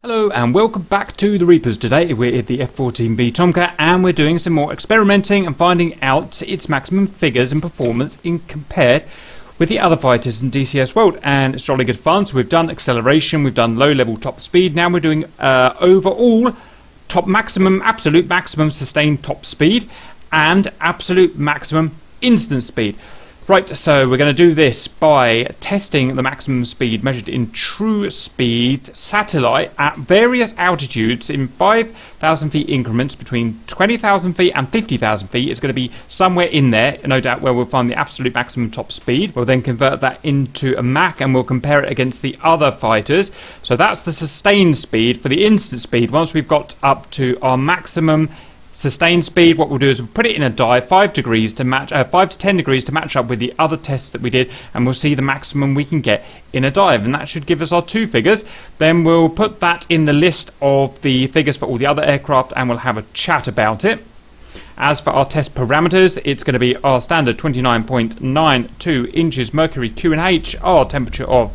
Hello and welcome back to the Reapers. Today we're at the F-14B Tomcat and we're doing some more experimenting and finding out its maximum figures and performance in compared with the other fighters in DCS world, and it's jolly good fun. So we've done acceleration, we've done low level top speed, now we're doing overall top maximum, absolute maximum sustained top speed and absolute maximum instant speed. Right, so we're going to do this by testing the maximum speed measured in true speed satellite at various altitudes in 5,000 feet increments between 20,000 feet and 50,000 feet. It's going to be somewhere in there, no doubt, where we'll find the absolute maximum top speed. We'll then convert that into a Mach and we'll compare it against the other fighters. So that's the sustained speed. For the instant speed, once we've got up to our maximum sustained speed, what we'll do is we'll put it in a dive 5 to 10 degrees to match up with the other tests that we did, and we'll see the maximum we can get in a dive, and that should give us our two figures. Then we'll put that in the list of the figures for all the other aircraft and we'll have a chat about it. As for our test parameters, it's going to be our standard 29.92 inches mercury QNH, our temperature of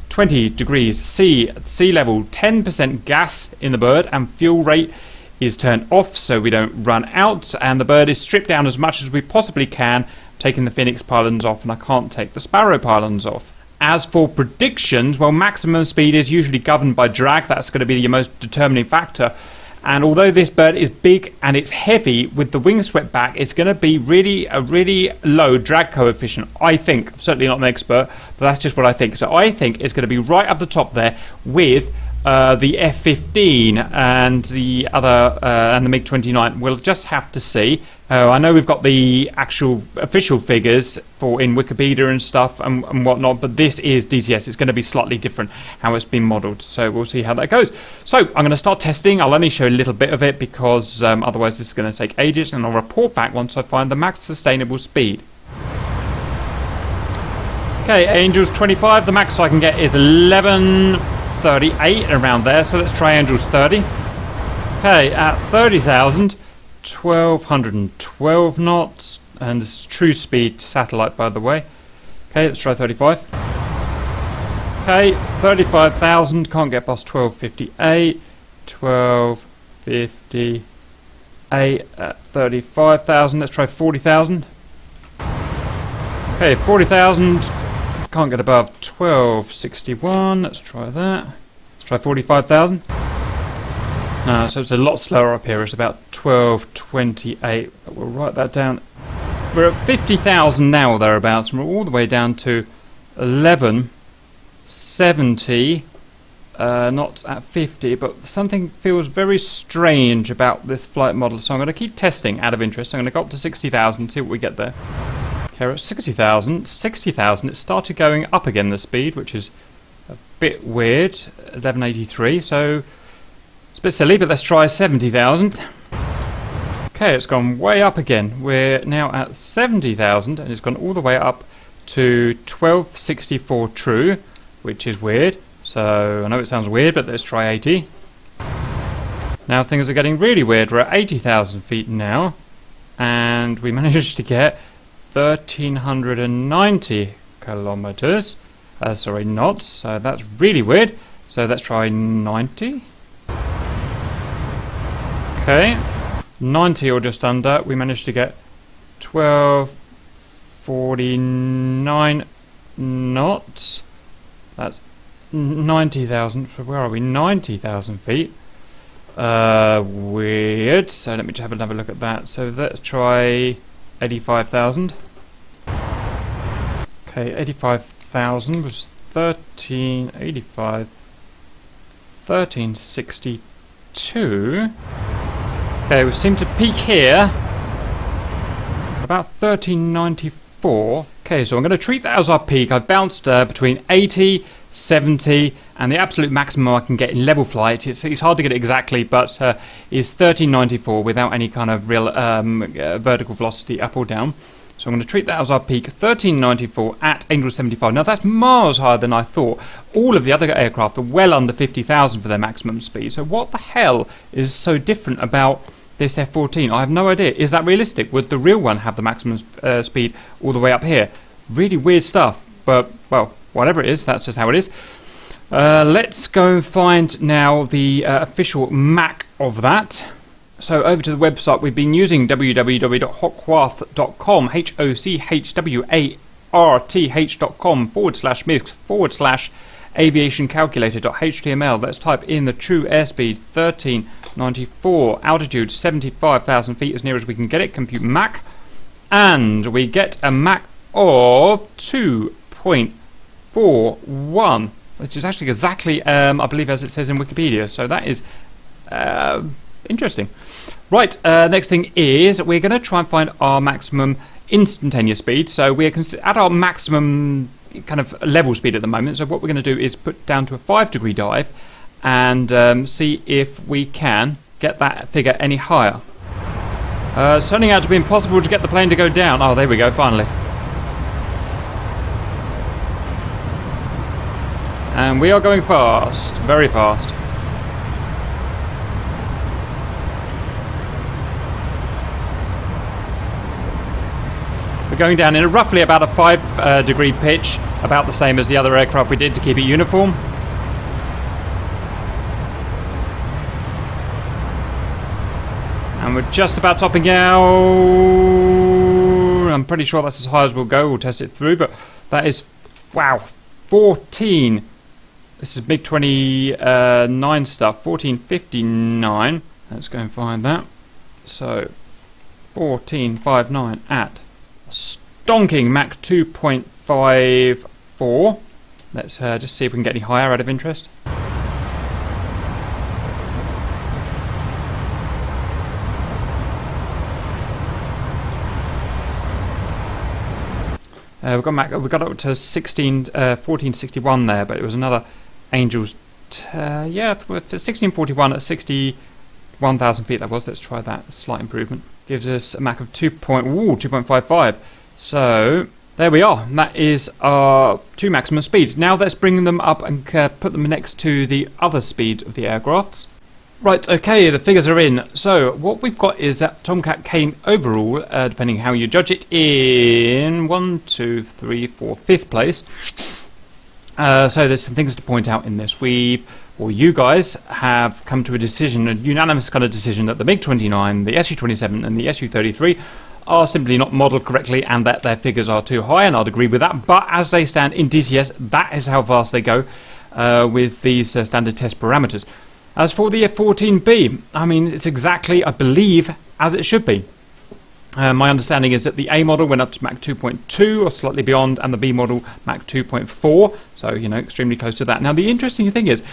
20 degrees C at sea level, 10% gas in the bird, and fuel rate is turned off so we don't run out, and the bird is stripped down as much as we possibly can, taking the Phoenix pylons off, and I can't take the Sparrow pylons off. As for predictions, well, maximum speed is usually governed by drag. That's going to be the most determining factor, and although this bird is big and it's heavy, with the wings swept back, it's going to be a really low drag coefficient, I think. I'm certainly not an expert, but that's just what I think. So I think it's going to be right up the top there with the F-15 and the other and the MiG-29. We'll just have to see. I know we've got the actual official figures for in Wikipedia and stuff and whatnot, but this is DCS. It's going to be slightly different how it's been modelled, so we'll see how that goes. So I'm going to start testing. I'll only show a little bit of it because otherwise this is going to take ages, and I'll report back once I find the max sustainable speed. Okay, Angels 25. The max I can get is 1138, around there, so let's try Angels 30. Okay, at 30,000, 1212 knots, and it's true speed satellite, by the way. Okay, let's try 35. Okay, 35,000, can't get past 1258, 1258 at 35,000, let's try 40,000. Okay, 40,000, can't get above 1261, let's try that. Let's try 45,000. No, so it's a lot slower up here, it's about 1228. We'll write that down. We're at 50,000 now or thereabouts, and we're all the way down to 1170. Not at 50, but something feels very strange about this flight model, so I'm going to keep testing out of interest. I'm going to go up to 60,000 and see what we get there. Okay, we're at 60,000, it started going up again, the speed, which is a bit weird, 1183, so it's a bit silly, but let's try 70,000. Okay, it's gone way up again. We're now at 70,000, and it's gone all the way up to 1264 true, which is weird. So, I know it sounds weird, but let's try 80. Now things are getting really weird. We're at 80,000 feet now, and we managed to get 1,390 kilometers, knots, so that's really weird. So let's try 90. Okay, 90 or just under, we managed to get 1249 knots. That's 90,000, so where are we? 90,000 feet. Weird, so let me just have another look at that. So let's try 85,000. Okay, 85,000 was 1362. Okay, we seem to peak here about 1394. Okay, so I'm going to treat that as our peak. I've bounced between 80, 70, and the absolute maximum I can get in level flight. It's hard to get it exactly, but is 1394 without any kind of real vertical velocity up or down. So I'm going to treat that as our peak, 1394 at Angel 75. Now that's miles higher than I thought. All of the other aircraft are well under 50,000 for their maximum speed. So what the hell is so different about this F-14? I have no idea. Is that realistic? Would the real one have the maximum speed all the way up here? Really weird stuff. But, well, whatever it is, that's just how it is. Let's go find now the official Mac of that. So over to the website, we've been using www.hochwarth.com, hochwarth.com/MISC/aviation-calculator.html. Let's type in the true airspeed 1394, altitude 75,000 feet as near as we can get it, compute Mac, and we get a Mac of 2.41, which is actually exactly, I believe, as it says in Wikipedia. So that is interesting. Right, next thing is we're going to try and find our maximum instantaneous speed. So we're at our maximum kind of level speed at the moment. So what we're going to do is put down to a 5-degree dive and see if we can get that figure any higher. It's turning out to be impossible to get the plane to go down. Oh, there we go, finally. And we are going fast, very fast. We're going down in roughly about a 5-degree pitch, about the same as the other aircraft we did to keep it uniform. And we're just about topping out. I'm pretty sure that's as high as we'll go. We'll test it through, but that is, wow, 14. This is MiG-29 stuff, 1459. Let's go and find that. So, 1459 at stonking Mach 2.54. Let's just see if we can get any higher out of interest. We got up to 1461 there, but it was another Angel's. Yeah, for 1641 at 61,000 feet that was. Let's try that. Slight improvement. Gives us a Mach of 2.55. So there we are. That is our two maximum speeds. Now let's bring them up and put them next to the other speeds of the aircrafts. Right, okay, the figures are in. So what we've got is that Tomcat came overall, depending how you judge it, in 1, 2, 3, 4, 5th place. So there's some things to point out in this. You guys have come to a decision, a unanimous kind of decision, that the MiG-29, the Su-27 and the Su-33 are simply not modelled correctly and that their figures are too high, and I'd agree with that. But as they stand in DCS, that is how fast they go with these standard test parameters. As for the F-14B, I mean, it's exactly, I believe, as it should be. My understanding is that the A model went up to Mach 2.2 or slightly beyond, and the B model Mach 2.4, so, you know, extremely close to that. Now, the interesting thing is,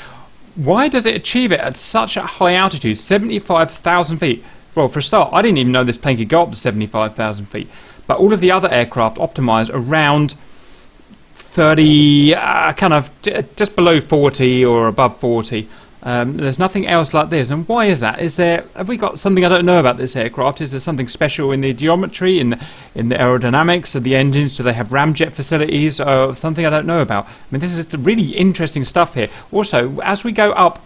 why does it achieve it at such a high altitude, 75,000 feet? Well, for a start, I didn't even know this plane could go up to 75,000 feet. But all of the other aircraft optimise around 30, kind of just below 40 or above 40. There's nothing else like this. And why is that? Have we got something I don't know about this aircraft? Is there something special in the geometry, in the aerodynamics of the engines? Do they have ramjet facilities or something I don't know about? I mean, this is really interesting stuff here. Also, as we go up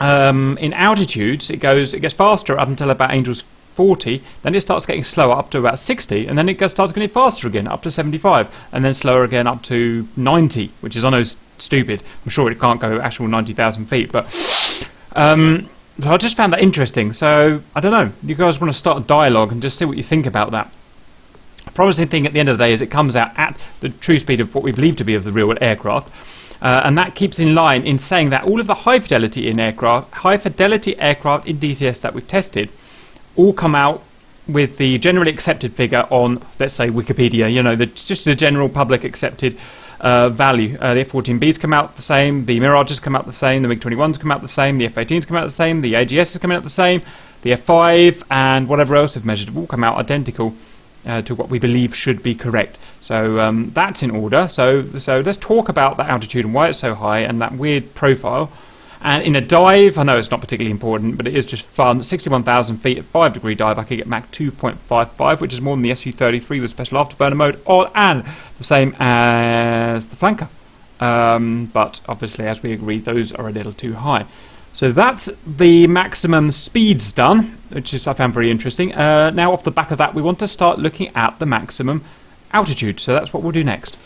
in altitudes, it gets faster up until about Angel's 40, then it starts getting slower up to about 60, and then it starts getting faster again up to 75, and then slower again up to 90, which is, I know, stupid. I'm sure it can't go actual 90,000 feet, but so I just found that interesting. So I don't know, you guys want to start a dialogue and just see what you think about that. The promising thing at the end of the day is it comes out at the true speed of what we believe to be of the real aircraft. And that keeps in line in saying that all of the high fidelity aircraft in DCS that we've tested all come out with the generally accepted figure on, let's say, Wikipedia, you know, just the general public accepted value. The F-14Bs come out the same, the Mirages come out the same, the MiG-21s come out the same, the F-18s come out the same, the AGSs come out the same, the F-5 and whatever else we've measured all come out identical to what we believe should be correct. So that's in order. So let's talk about that altitude and why it's so high and that weird profile. And in a dive, I know it's not particularly important, but it is just fun. 61,000 feet at 5-degree dive, I could get Mach 2.55, which is more than the Su-33 with special afterburner mode, and the same as the flanker. But obviously, as we agreed, those are a little too high. So that's the maximum speeds done, which is I found very interesting. Now, off the back of that, we want to start looking at the maximum altitude. So that's what we'll do next.